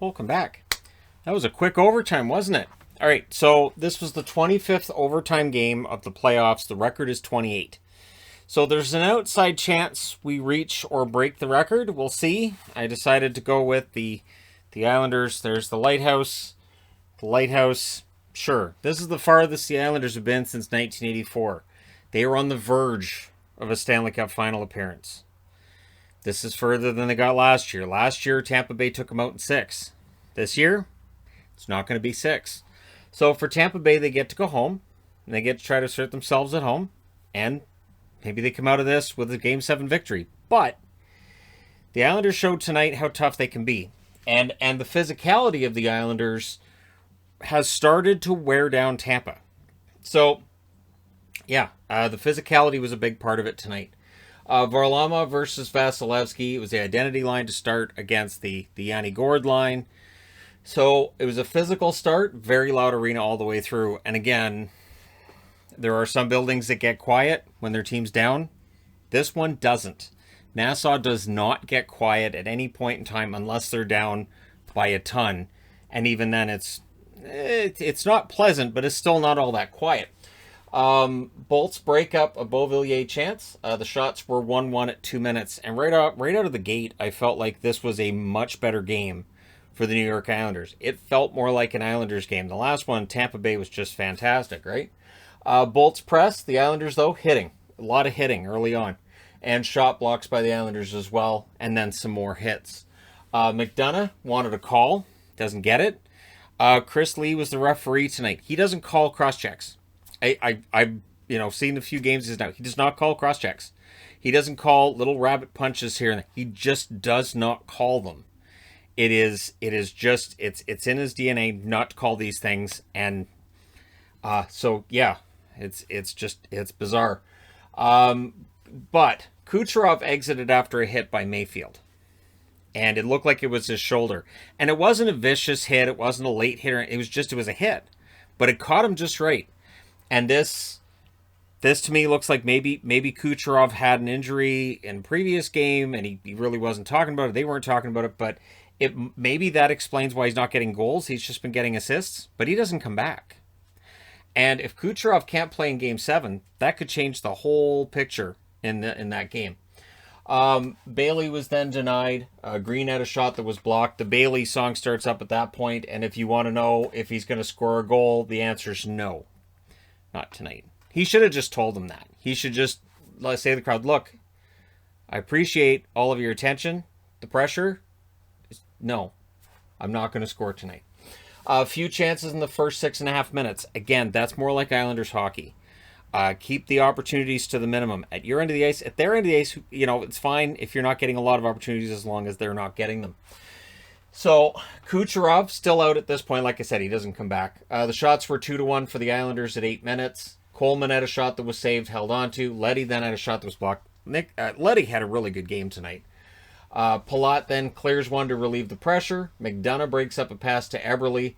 Welcome back. That was a quick overtime, wasn't it? All right, so this was the 25th overtime game of the playoffs. The record is 28. So there's an outside chance we reach or break the record. We'll see. I decided to go with the Islanders. There's the lighthouse. The lighthouse. Sure, this is the farthest the Islanders have been since 1984. They were on the verge of a Stanley Cup final appearance. This is further than they got last year. Last year, Tampa Bay took them out in 6. This year, it's not going to be 6. So for Tampa Bay, they get to go home, and they get to try to assert themselves at home, and maybe they come out of this with a Game 7 victory. But the Islanders showed tonight how tough they can be. And the physicality of the Islanders has started to wear down Tampa. So, yeah, the physicality was a big part of it tonight. Varlamov versus Vasilevsky. It was the identity line to start against the Yanni Gourde line. So it was a physical start, very loud arena all the way through. And again, there are some buildings that get quiet when their team's down. This one doesn't. Nassau does not get quiet at any point in time unless they're down by a ton. And even then, it's not pleasant, but it's still not all that quiet. Bolts break up a Beauvillier chance. The shots were 1-1 at 2 minutes. And right out of the gate, I felt like this was a much better game for the New York Islanders. It felt more like an Islanders game. The last one, Tampa Bay, was just fantastic, right? Bolts press. The Islanders, though, hitting. A lot of hitting early on. And shot blocks by the Islanders as well. And then some more hits. McDonough wanted a call. Doesn't get it. Chris Lee was the referee tonight. He doesn't call cross-checks. I've seen a few games now. He does not call cross-checks. He doesn't call little rabbit punches here and there. He just does not call them. It's in his DNA not to call these things. And so yeah, it's bizarre. But Kucherov exited after a hit by Mayfield. And it looked like it was his shoulder. And it wasn't a vicious hit. It wasn't a late hitter. It was a hit. But it caught him just right. And this to me looks like maybe Kucherov had an injury in the previous game and he really wasn't talking about it. They weren't talking about it, but maybe that explains why he's not getting goals. He's just been getting assists, but he doesn't come back. And if Kucherov can't play in Game 7, that could change the whole picture in that game. Bailey was then denied. Green had a shot that was blocked. The Bailey song starts up at that point, and if you want to know if he's going to score a goal, the answer is no. Not tonight. He should have just told them that. He should just say to the crowd, look, I appreciate all of your attention. The pressure, no, I'm not going to score tonight. A few chances in the first 6.5 minutes. Again, that's more like Islanders hockey. Keep the opportunities to the minimum. At your end of the ice, at their end of the ice, it's fine if you're not getting a lot of opportunities as long as they're not getting them. So, Kucherov still out at this point. Like I said, he doesn't come back. The shots were 2-1 for the Islanders at 8 minutes. Coleman had a shot that was saved, held on to. Letty then had a shot that was blocked. Letty had a really good game tonight. Palat then clears one to relieve the pressure. McDonough breaks up a pass to Eberle.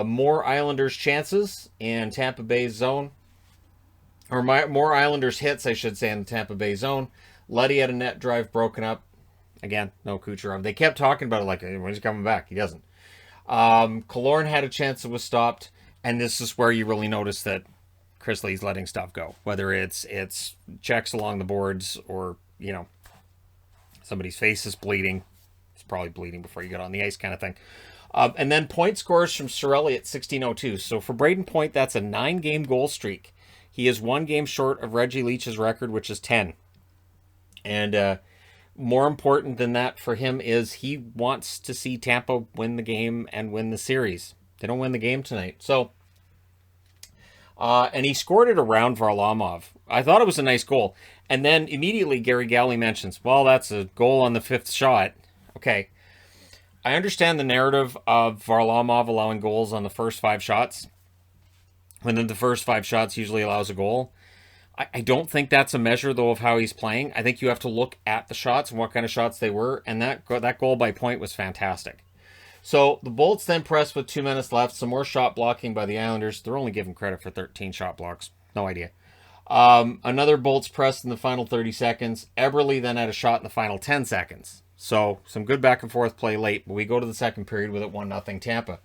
More Islanders chances in Tampa Bay's zone. Or more Islanders hits, I should say, in the Tampa Bay zone. Letty had a net drive broken up. Again, no Kucherov. They kept talking about it like, when he's coming back. He doesn't. Killorn had a chance that was stopped. And this is where you really notice that Chris Lee's letting stuff go. Whether it's checks along the boards or, somebody's face is bleeding. It's probably bleeding before you get on the ice kind of thing. And then point scores from Cirelli at 16:02. So for Braden Point, that's a 9-game goal streak. He is 1 game short of Reggie Leach's record, which is 10. And more important than that for him is he wants to see Tampa win the game and win the series. They don't win the game tonight. So, and he scored it around Varlamov. I thought it was a nice goal. And then immediately Gary Galley mentions, well, that's a goal on the 5th shot. Okay. I understand the narrative of Varlamov allowing goals on the first 5 shots. When then the first 5 shots usually allows a goal. I don't think that's a measure, though, of how he's playing. I think you have to look at the shots and what kind of shots they were. And that goal by Point was fantastic. So the Bolts then press with 2 minutes left. Some more shot blocking by the Islanders. They're only given credit for 13 shot blocks. No idea. Another Bolts press in the final 30 seconds. Eberle then had a shot in the final 10 seconds. So some good back and forth play late, but we go to the second period with it 1-0 Tampa.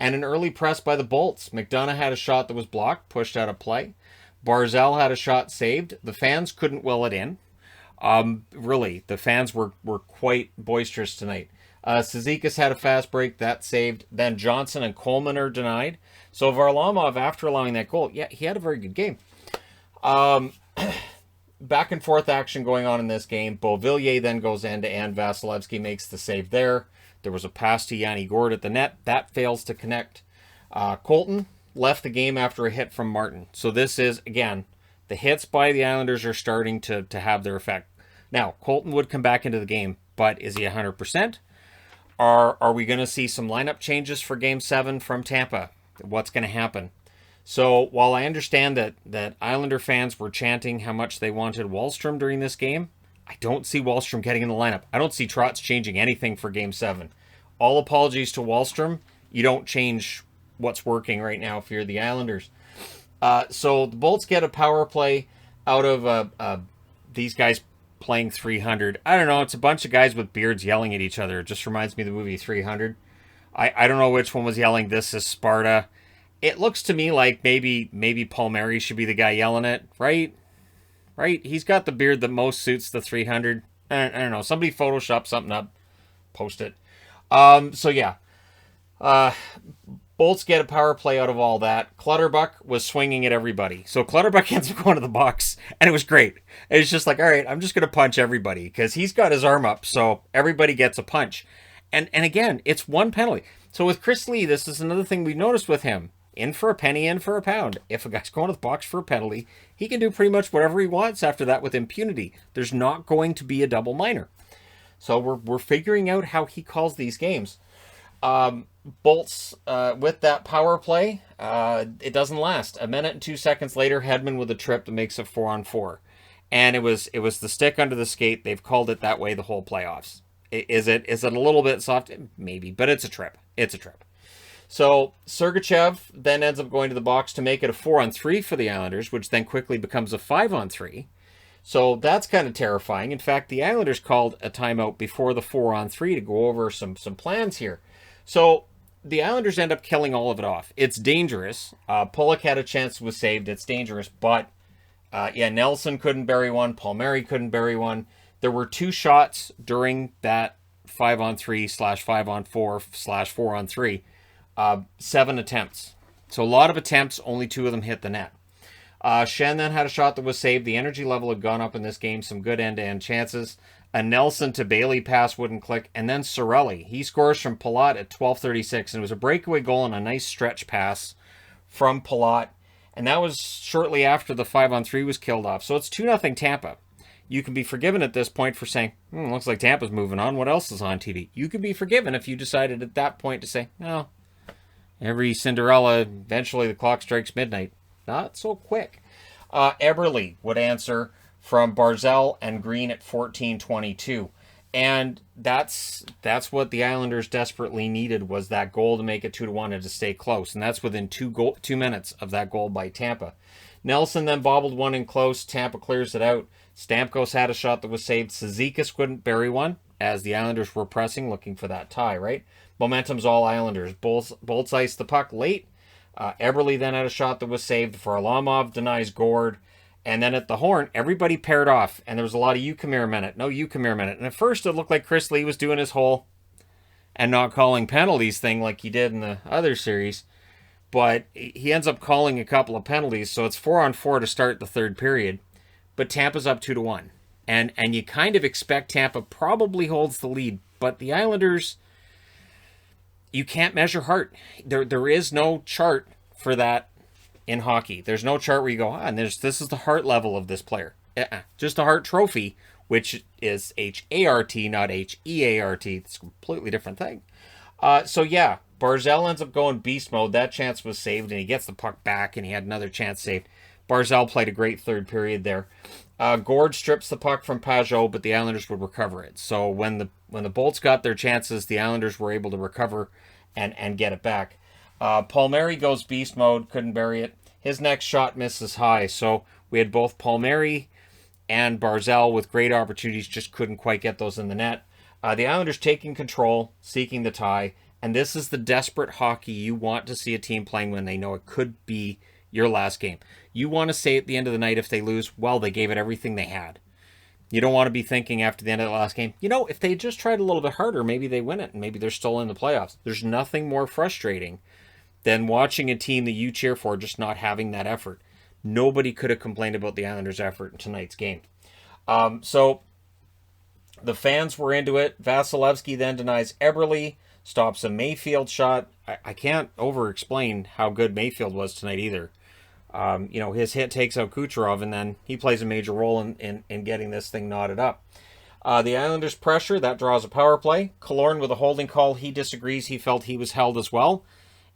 And an early press by the Bolts. McDonough had a shot that was blocked, pushed out of play. Barzal had a shot saved. The fans couldn't will it in. Really, the fans were quite boisterous tonight. Cizikas had a fast break, that saved. Then Johnson and Coleman are denied. So Varlamov, after allowing that goal, yeah, he had a very good game. Back and forth action going on in this game. Beauvillier then goes end-to-end. Vasilevsky makes the save there. There was a pass to Yanni Gourde at the net. That fails to connect. Colton left the game after a hit from Martin. So this is, again, the hits by the Islanders are starting to have their effect. Now, Colton would come back into the game, but is he 100%? Are we going to see some lineup changes for Game 7 from Tampa? What's going to happen? So while I understand that Islander fans were chanting how much they wanted Wahlstrom during this game, I don't see Wahlstrom getting in the lineup. I don't see Trotz changing anything for Game 7. All apologies to Wahlstrom. You don't change what's working right now if you're the Islanders. So the Bolts get a power play out of these guys playing 300. I don't know. It's a bunch of guys with beards yelling at each other. It just reminds me of the movie 300. I don't know which one was yelling, "This is Sparta." It looks to me like maybe Palmieri should be the guy yelling it, right? Right? He's got the beard that most suits the 300. I don't know. Somebody Photoshop something up. Post it. So yeah. Bolts get a power play out of all that. Clutterbuck was swinging at everybody. So Clutterbuck ends up going to the box, and it was great. It's just like, all right, I'm just going to punch everybody because he's got his arm up, so everybody gets a punch. And again, it's one penalty. So with Chris Lee, this is another thing we noticed with him. In for a penny, in for a pound. If a guy's going to the box for a penalty, he can do pretty much whatever he wants after that with impunity. There's not going to be a double minor. So we're figuring out how he calls these games. Bolts with that power play, it doesn't last. A minute and 2 seconds later, Hedman with a trip that makes it 4-on-4. And it was the stick under the skate. They've called it that way the whole playoffs. Is it a little bit soft? Maybe, but it's a trip. It's a trip. So Sergachev then ends up going to the box to make it a 4-on-3 for the Islanders, which then quickly becomes a 5-on-3. So that's kind of terrifying. In fact, the Islanders called a timeout before the 4-on-3 to go over some plans here. So the Islanders end up killing all of it off. It's dangerous. Pulock had a chance, was saved. It's dangerous, but Nelson couldn't bury one. Palmieri couldn't bury one. There were 2 shots during that 5-on-3/5-on-4/4-on-3. 7 attempts. So a lot of attempts, only 2 of them hit the net. Shen then had a shot that was saved. The energy level had gone up in this game. Some good end-to-end chances. A Nelson to Bailey pass wouldn't click. And then Sorelli. He scores from Palat at 12:36. And it was a breakaway goal and a nice stretch pass from Palat. And that was shortly after the 5-on-3 was killed off. So it's 2-0 Tampa. You can be forgiven at this point for saying, looks like Tampa's moving on. What else is on TV? You can be forgiven if you decided at that point to say, no, every Cinderella, eventually the clock strikes midnight. Not so quick. Eberle would answer from Barzal and Green at 14:22. And that's what the Islanders desperately needed, was that goal to make it 2-1 and to stay close. And that's within 2 minutes of that goal by Tampa. Nelson then bobbled one in close. Tampa clears it out. Stamkos had a shot that was saved. Cizikas couldn't bury one as the Islanders were pressing, looking for that tie, right? Momentum's all Islanders. Bolts iced the puck late. Eberle then had a shot that was saved. Varlamov denies Gourde. And then at the horn, everybody paired off. And there was a lot of Eucamere minute. No Eucamere minute. And at first it looked like Chris Lee was doing his whole and not calling penalties thing like he did in the other series. But he ends up calling a couple of penalties. So it's 4-on-4 to start the third period. But Tampa's up 2-1. And you kind of expect Tampa probably holds the lead. But the Islanders, you can't measure heart. There is no chart for that in hockey. There's no chart where you go, and this is the heart level of this player. Just a heart trophy, which is H-A-R-T, not H-E-A-R-T. It's a completely different thing. So yeah, Barzal ends up going beast mode. That chance was saved, and he gets the puck back, and he had another chance saved. Barzal played a great third period there. Gourde strips the puck from Pajot, but the Islanders would recover it. So when the Bolts got their chances, the Islanders were able to recover and get it back. Palmieri goes beast mode, couldn't bury it. His next shot misses high. So we had both Palmieri and Barzal with great opportunities, just couldn't quite get those in the net. The Islanders taking control, seeking the tie, and this is the desperate hockey you want to see a team playing when they know it could be your last game. You want to say at the end of the night if they lose, well, they gave it everything they had. You don't want to be thinking after the end of the last game, if they just tried a little bit harder, maybe they win it and maybe they're still in the playoffs. There's nothing more frustrating than watching a team that you cheer for just not having that effort. Nobody could have complained about the Islanders' effort in tonight's game. So the fans were into it. Vasilevsky then denies Eberle, stops a Mayfield shot. I can't over-explain how good Mayfield was tonight either. His hit takes out Kucherov, and then he plays a major role in getting this thing knotted up. The Islanders' pressure, that draws a power play. Killorn with a holding call. He disagrees. He felt he was held as well.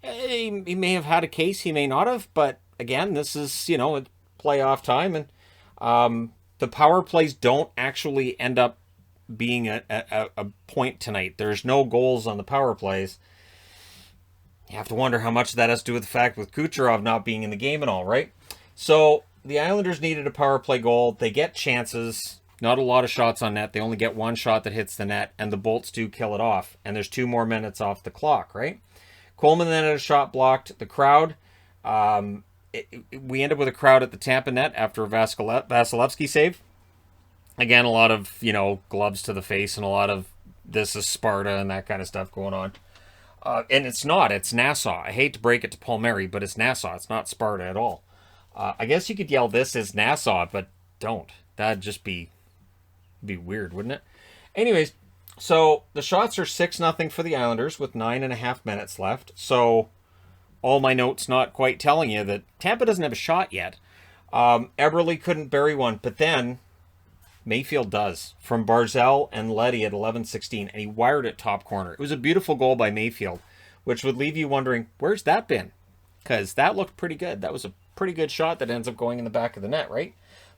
He may have had a case. He may not have. But, again, this is, playoff time. And the power plays don't actually end up being a point tonight. There's no goals on the power plays. You have to wonder how much that has to do with the fact with Kucherov not being in the game and all, right? So the Islanders needed a power play goal. They get chances, not a lot of shots on net. They only get one shot that hits the net, and the Bolts do kill it off. And there's 2 more minutes off the clock, right? Coleman then had a shot blocked. The crowd, we ended with a crowd at the Tampa net after a Vasilevsky save. Again, a lot of, gloves to the face and a lot of this is Sparta and that kind of stuff going on. And it's Nassau. I hate to break it to Palmieri, but it's Nassau. It's not Sparta at all. I guess you could yell this is Nassau, but don't. That'd just be weird, wouldn't it? Anyways, so the shots are 6-0 for the Islanders with 9.5 minutes left. So all my notes not quite telling you that Tampa doesn't have a shot yet. Eberle couldn't bury one, but then Mayfield does from Barzal and Leddy at 11:16, and he wired it top corner. It was a beautiful goal by Mayfield, which would leave you wondering, where's that been? Because that looked pretty good. That was a pretty good shot that ends up going in the back of the net, right?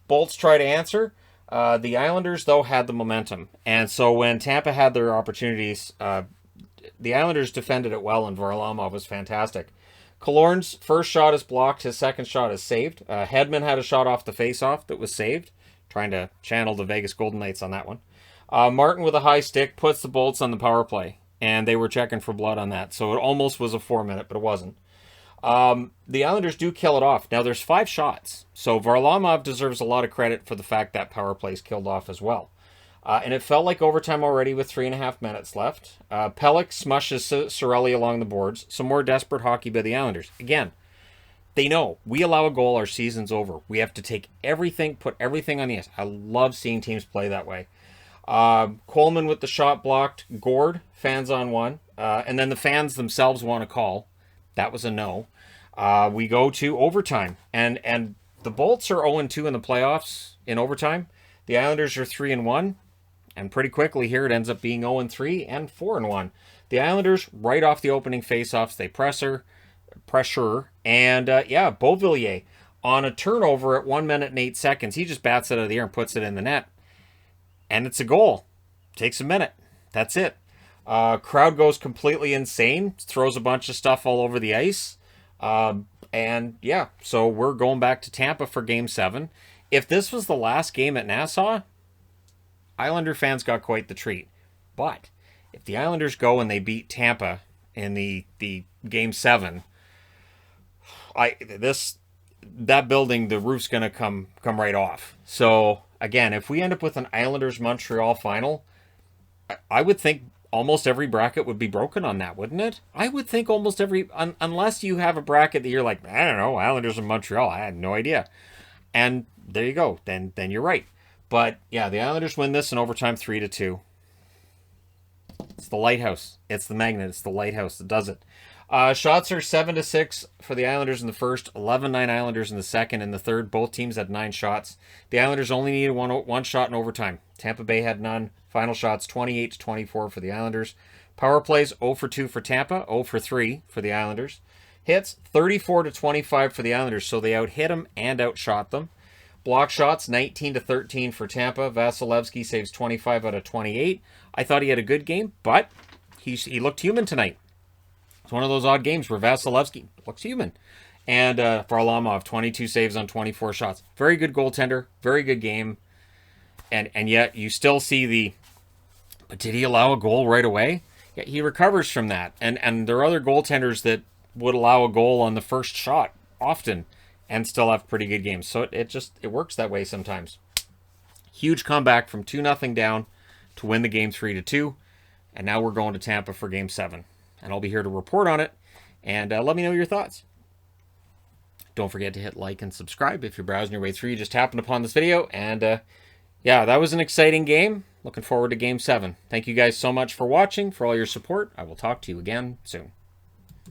Bolts try to answer. The Islanders, though, had the momentum. And so when Tampa had their opportunities, the Islanders defended it well, and Varlamov was fantastic. Killorn's first shot is blocked. His second shot is saved. Hedman had a shot off the face-off that was saved. Trying to channel the Vegas Golden Knights on that one. Martin with a high stick puts the Bolts on the power play. And they were checking for blood on that. So it almost was a 4-minute, but it wasn't. The Islanders do kill it off. Now there's 5 shots. So Varlamov deserves a lot of credit for the fact that power play's killed off as well. And it felt like overtime already with 3.5 minutes left. Pelech smushes Cirelli along the boards. Some more desperate hockey by the Islanders. Again, they know we allow a goal, our season's over. We have to take everything, put everything on the ice. I love seeing teams play that way. Coleman with the shot blocked. Gord, fans on one. And then the fans themselves want a call. That was a no. We go to overtime. And the Bolts are 0-2 in the playoffs in overtime. The Islanders are 3-1. And pretty quickly here it ends up being 0-3 and 4-1. The Islanders, right off the opening faceoffs, they pressure. And Beauvillier on a turnover at 1 minute and 8 seconds. He just bats it out of the air and puts it in the net. And it's a goal. Takes a minute. That's it. Crowd goes completely insane. Throws a bunch of stuff all over the ice. So we're going back to Tampa for Game 7. If this was the last game at Nassau, Islander fans got quite the treat. But if the Islanders go and they beat Tampa in the Game 7, that building, the roof's going to come right off. So, again, if we end up with an Islanders-Montreal final, I would think almost every bracket would be broken on that, wouldn't it? I would think almost every... unless you have a bracket that you're like, I don't know, Islanders and Montreal, I had no idea. And there you go. Then you're right. But, yeah, the Islanders win this in overtime 3-2. It's the lighthouse. It's the magnet. It's the lighthouse that does it. Shots are 7-6 for the Islanders in the first, 11-9 Islanders in the second. In the third, both teams had 9 shots. The Islanders only needed one shot in overtime. Tampa Bay had none. Final shots 28-24 for the Islanders. Power plays 0-2 for Tampa, 0-3 for the Islanders. Hits 34-25 for the Islanders, so they out-hit them and outshot them. Block shots 19-13 for Tampa. Vasilevsky saves 25 out of 28. I thought he had a good game, but he looked human tonight. It's one of those odd games where Vasilevsky looks human. And Varlamov, 22 saves on 24 shots. Very good goaltender. Very good game. And yet you still see the But did he allow a goal right away? Yeah, he recovers from that. And there are other goaltenders that would allow a goal on the first shot often and still have pretty good games. So it works that way sometimes. Huge comeback from 2-0 down to win the game 3-2. And now we're going to Tampa for game 7. And I'll be here to report on it. And let me know your thoughts. Don't forget to hit like and subscribe if you're browsing your way through. You just happened upon this video. And yeah, that was an exciting game. Looking forward to game 7. Thank you guys so much for watching, for all your support. I will talk to you again soon.